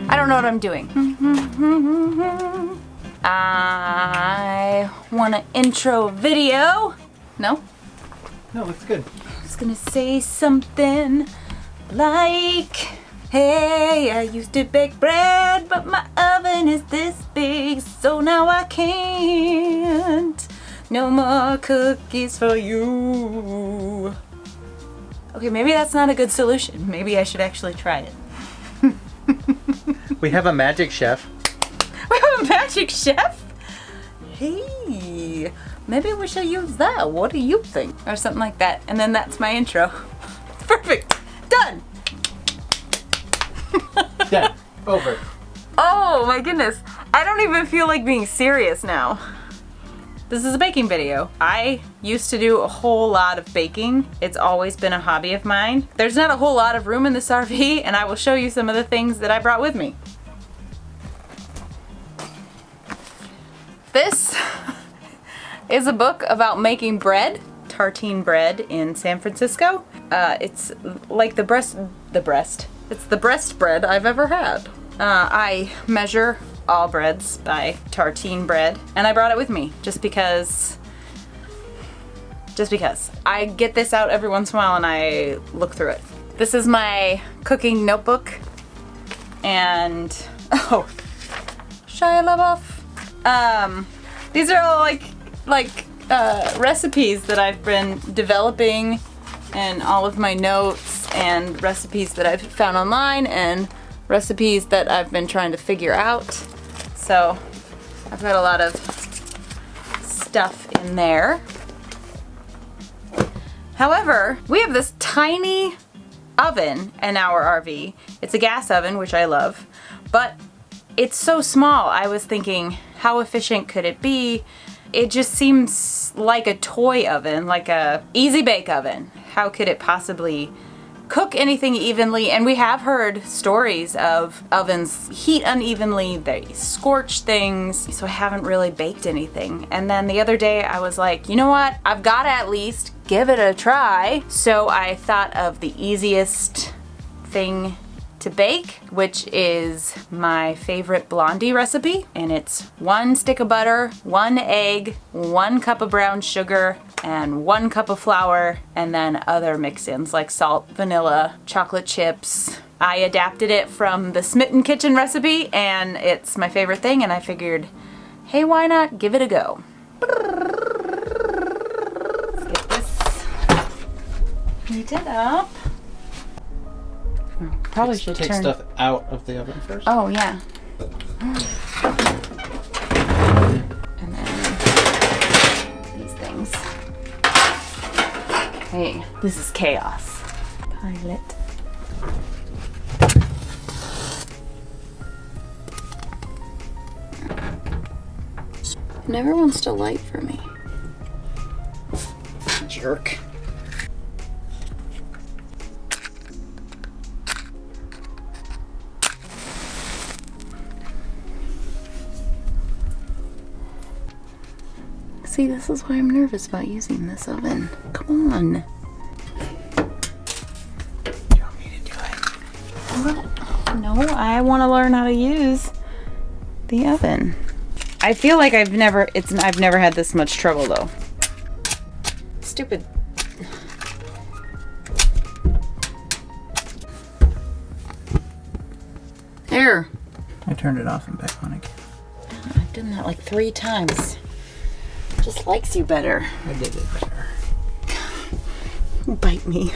I don't know what I'm doing. I want an intro video. No? No, looks good. I was gonna say something like, hey, I used to bake bread, but my oven is this big, so now I can't. No more cookies for you. Okay, maybe that's not a good solution. Maybe I should actually try it. We have a magic chef. We have a magic chef? Hey, maybe we should use that. What do you think? Or something like that. And then that's my intro. Perfect. Done. Done. Over. Oh my goodness. I don't even feel like being serious now. This is a baking video. I used to do a whole lot of baking. It's always been a hobby of mine. There's not a whole lot of room in this RV, and I will show you some of the things that I brought with me. This is a book about making bread, tartine bread in San Francisco. It's like it's the best bread I've ever had. I measure all breads by tartine bread, and I brought it with me just because I get this out every once in a while and I look through it. This is my cooking notebook, and oh, Shia LaBeouf. These are all like recipes that I've been developing, and all of my notes and recipes that I've found online and recipes that I've been trying to figure out. So I've got a lot of stuff in there. However, we have this tiny oven in our RV. It's a gas oven, which I love, but it's so small. I was thinking, how efficient could it be? It just seems like a toy oven, like a easy bake oven. How could it possibly cook anything evenly? And we have heard stories of ovens heat unevenly, they scorch things, so I haven't really baked anything. And then the other day I was like, you know what, I've got to at least give it a try. So I thought of the easiest thing to bake, which is my favorite Blondie recipe, and it's 1 stick of butter, 1 egg, 1 cup of brown sugar, and 1 cup of flour, and then other mix-ins like salt, vanilla, chocolate chips. I adapted it from the Smitten Kitchen recipe, and it's my favorite thing, and I figured, hey, why not give it a go? Let's get this heated up. Probably should take turn stuff out of the oven first. Oh yeah. And then these things. Hey, this is chaos. Pilot. It never wants to light for me. Jerk. See, this is why I'm nervous about using this oven. Come on. You want me to do it? Well, no, I want to learn how to use the oven. I feel like I've never had this much trouble though. Stupid. There. I turned it off and back on again. I've done that like 3 times. Just likes you better. I did it better. Bite me.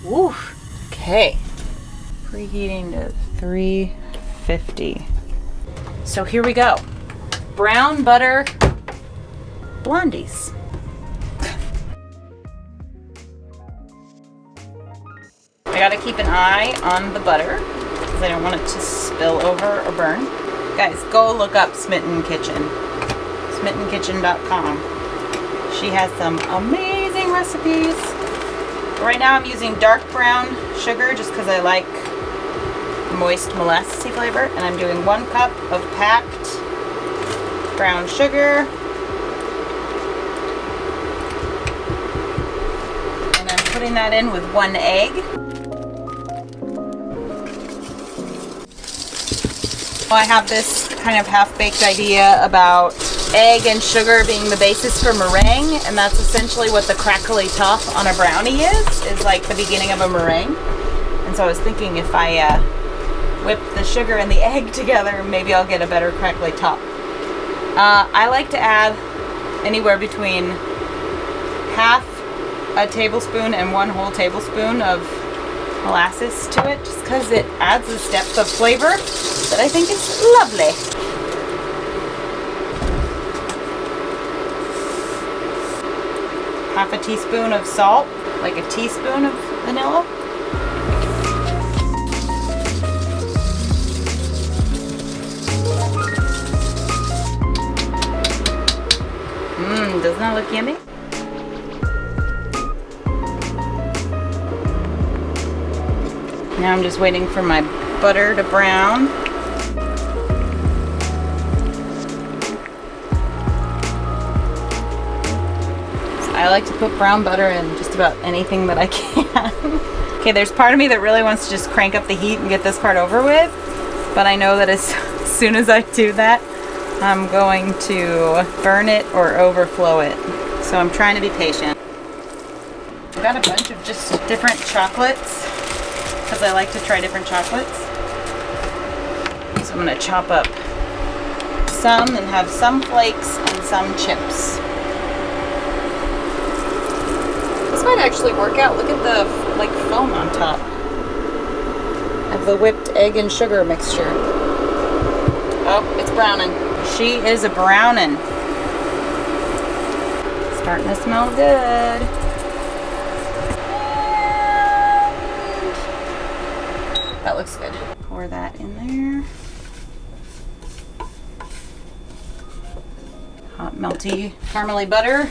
Woof. Okay. Preheating to 350. So here we go. Brown butter Blondies. I gotta keep an eye on the butter because I don't want it to spill over or burn. Guys, go look up Smitten Kitchen. SmittenKitchen.com. She has some amazing recipes. Right now I'm using dark brown sugar just because I like moist molassesy flavor. And I'm doing 1 cup of packed brown sugar. And I'm putting that in with 1 egg. I have this kind of half-baked idea about egg and sugar being the basis for meringue, and that's essentially what the crackly top on a brownie is like the beginning of a meringue. And so I was thinking if I whip the sugar and the egg together, maybe I'll get a better crackly top. I like to add anywhere between half a tablespoon and 1 whole tablespoon of molasses to it, just because it adds this depth of flavor that I think is lovely. Half a teaspoon of salt, like a teaspoon of vanilla. Doesn't that look yummy? Now I'm just waiting for my butter to brown. I like to put brown butter in just about anything that I can. Okay, there's part of me that really wants to just crank up the heat and get this part over with, but I know that as soon as I do that, I'm going to burn it or overflow it. So I'm trying to be patient. I've got a bunch of just different chocolates because I like to try different chocolates. So I'm going to chop up some and have some flakes and some chips. This might actually work out. Look at the foam on top of the whipped egg and sugar mixture. Oh, it's browning. She is a brownin'. Starting to smell good. And that looks good. Pour that in there. Hot, melty, caramely butter.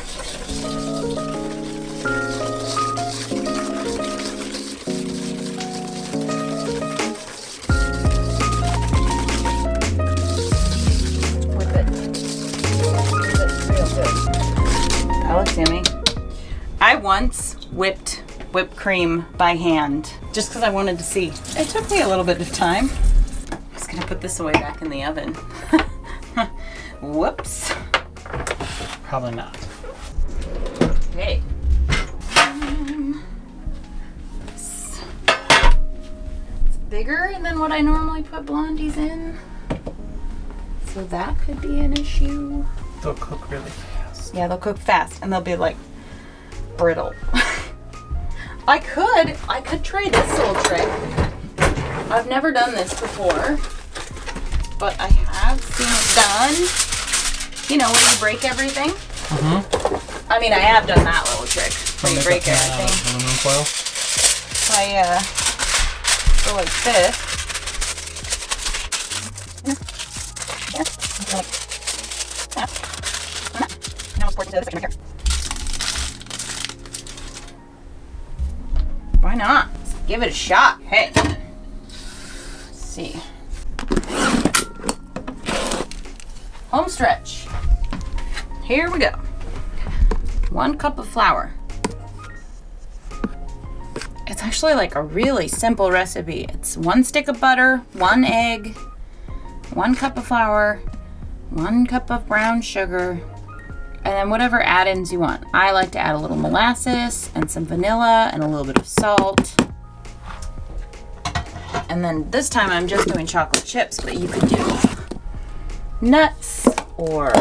That looks yummy. I once whipped whipped cream by hand just because I wanted to see. It took me a little bit of time. I'm just gonna put this away back in the oven. Whoops. Probably not. Okay. It's bigger than what I normally put blondies in, so that could be an issue. They'll cook really fast. Yeah, they'll cook fast and they'll be like brittle. I could try this little trick. I've never done this before, but I have seen it done. You know, when you break everything. Mm-hmm. I mean, I have done that little trick when you break everything. Aluminum foil. I go like this. Now let's pour it into the second right here. Why not? Let's give it a shot. Hey. Let's see. Home stretch. Here we go. 1 cup of flour. It's actually like a really simple recipe. It's 1 stick of butter, 1 egg, 1 cup of flour, 1 cup of brown sugar, and then whatever add-ins you want. I like to add a little molasses and some vanilla and a little bit of salt. And then this time I'm just doing chocolate chips, but you could do nuts or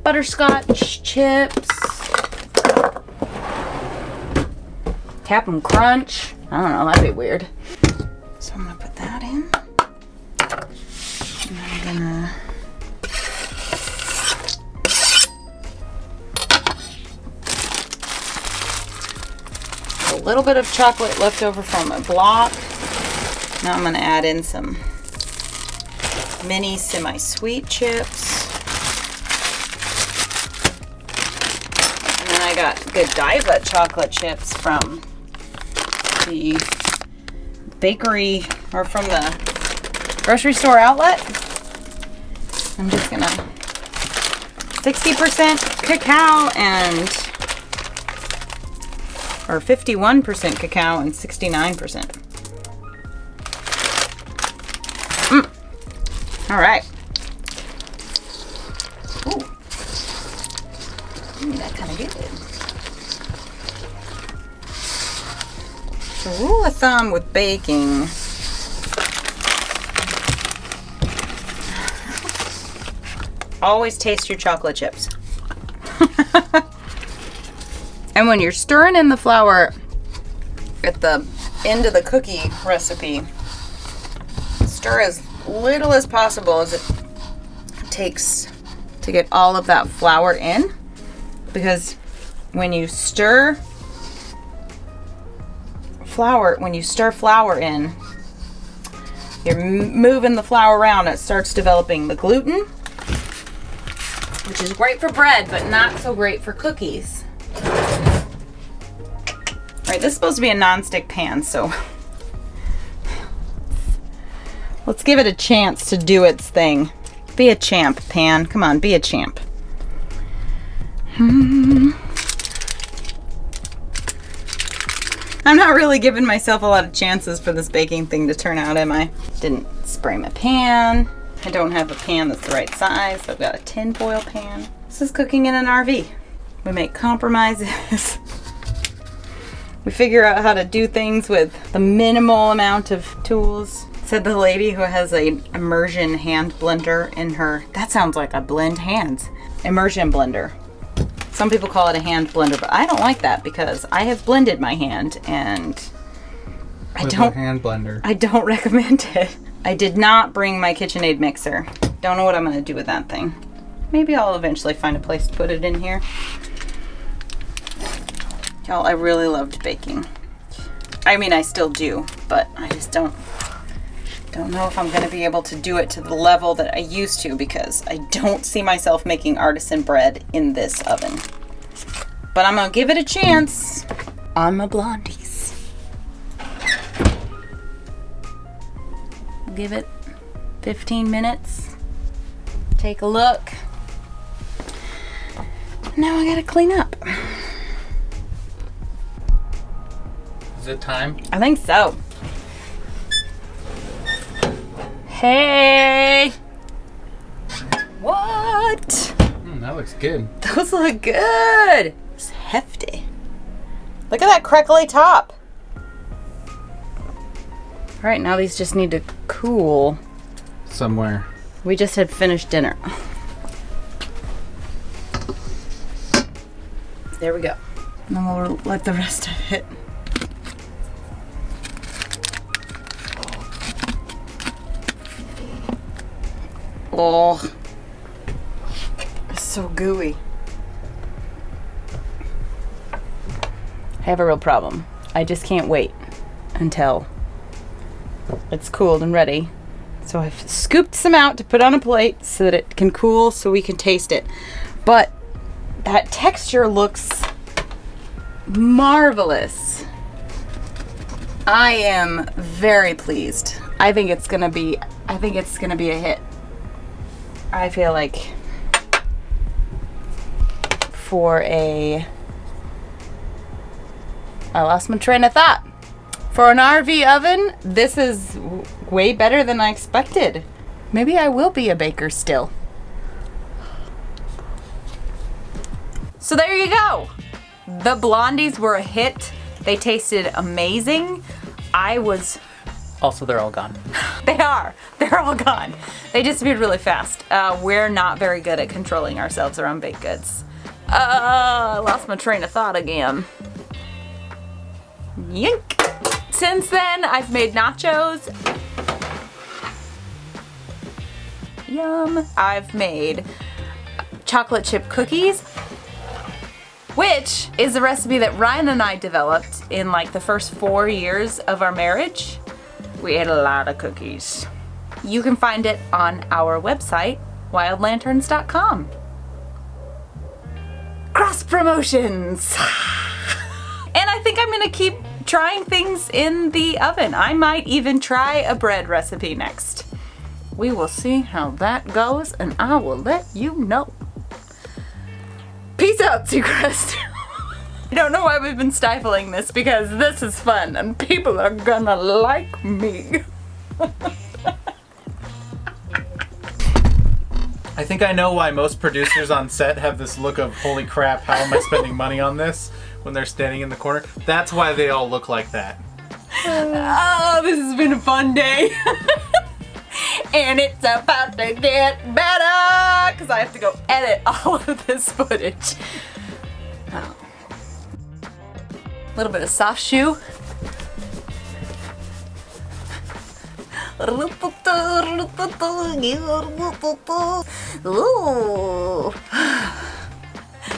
butterscotch chips. Cap'n Crunch. I don't know, that'd be weird. So I'm gonna put that in. And I'm gonna a little bit of chocolate left over from a block. Now I'm gonna add in some mini semi-sweet chips. And then I got Godiva chocolate chips from the bakery or from the grocery store outlet. I'm just gonna 60% cacao and or 51% cacao and 69%. All right. Ooh. That kind of good. So rule of thumb with baking. Always taste your chocolate chips. And when you're stirring in the flour at the end of the cookie recipe, stir as little as possible as it takes to get all of that flour in, because when you stir flour in, you're moving the flour around, it starts developing the gluten, which is great for bread but not so great for cookies. All right, this is supposed to be a non-stick pan, so let's give it a chance to do its thing. Be a champ, pan. Come on, be a champ. I'm not really giving myself a lot of chances for this baking thing to turn out, am I? Didn't spray my pan. I don't have a pan that's the right size, so I've got a tin foil pan. This is cooking in an RV. We make compromises. We figure out how to do things with the minimal amount of tools. Said the lady who has an immersion hand blender in her, that sounds like a blend hands. Immersion blender. Some people call it a hand blender, but I don't like that because I have blended my hand and I don't recommend it. I did not bring my KitchenAid mixer. Don't know what I'm gonna do with that thing. Maybe I'll eventually find a place to put it in here. Y'all, I really loved baking. I mean, I still do, but I just don't know if I'm gonna be able to do it to the level that I used to, because I don't see myself making artisan bread in this oven. But I'm gonna give it a chance on my blondies. Give it 15 minutes. Take a look. Now I gotta clean up. Is it time? I think so. Hey! What? That looks good. Those look good. It's hefty. Look at that crackly top. All right, now these just need to cool. Somewhere. We just had finished dinner. There we go. And then we'll let the rest of it. Oh, it's so gooey. I have a real problem. I just can't wait until it's cooled and ready. So I've scooped some out to put on a plate so that it can cool so we can taste it. But that texture looks marvelous. I am very pleased. I think it's gonna be a hit. I feel like I lost my train of thought. For an RV oven, this is way better than I expected. Maybe I will be a baker still. So there you go. The blondies were a hit. They tasted amazing. Also, they're all gone. They are. They're all gone. They disappeared really fast. We're not very good at controlling ourselves around baked goods. I lost my train of thought again. Yink. Since then, I've made nachos. Yum. I've made chocolate chip cookies, which is a recipe that Ryan and I developed in like the first 4 years of our marriage. We ate a lot of cookies. You can find it on our website, wildlanterns.com. Cross promotions! And I think I'm gonna keep trying things in the oven. I might even try a bread recipe next. We will see how that goes, and I will let you know. Peace out, Seacrest. I don't know why we've been stifling this, because this is fun and people are gonna like me. I think I know why most producers on set have this look of, holy crap, how am I spending money on this? When they're standing in the corner. That's why they all look like that. Oh, this has been a fun day. And it's about to get better because I have to go edit all of this footage. Oh. A little bit of soft shoe. Ooh.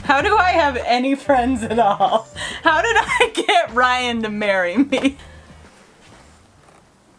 How do I have any friends at all? How did I get Ryan to marry me?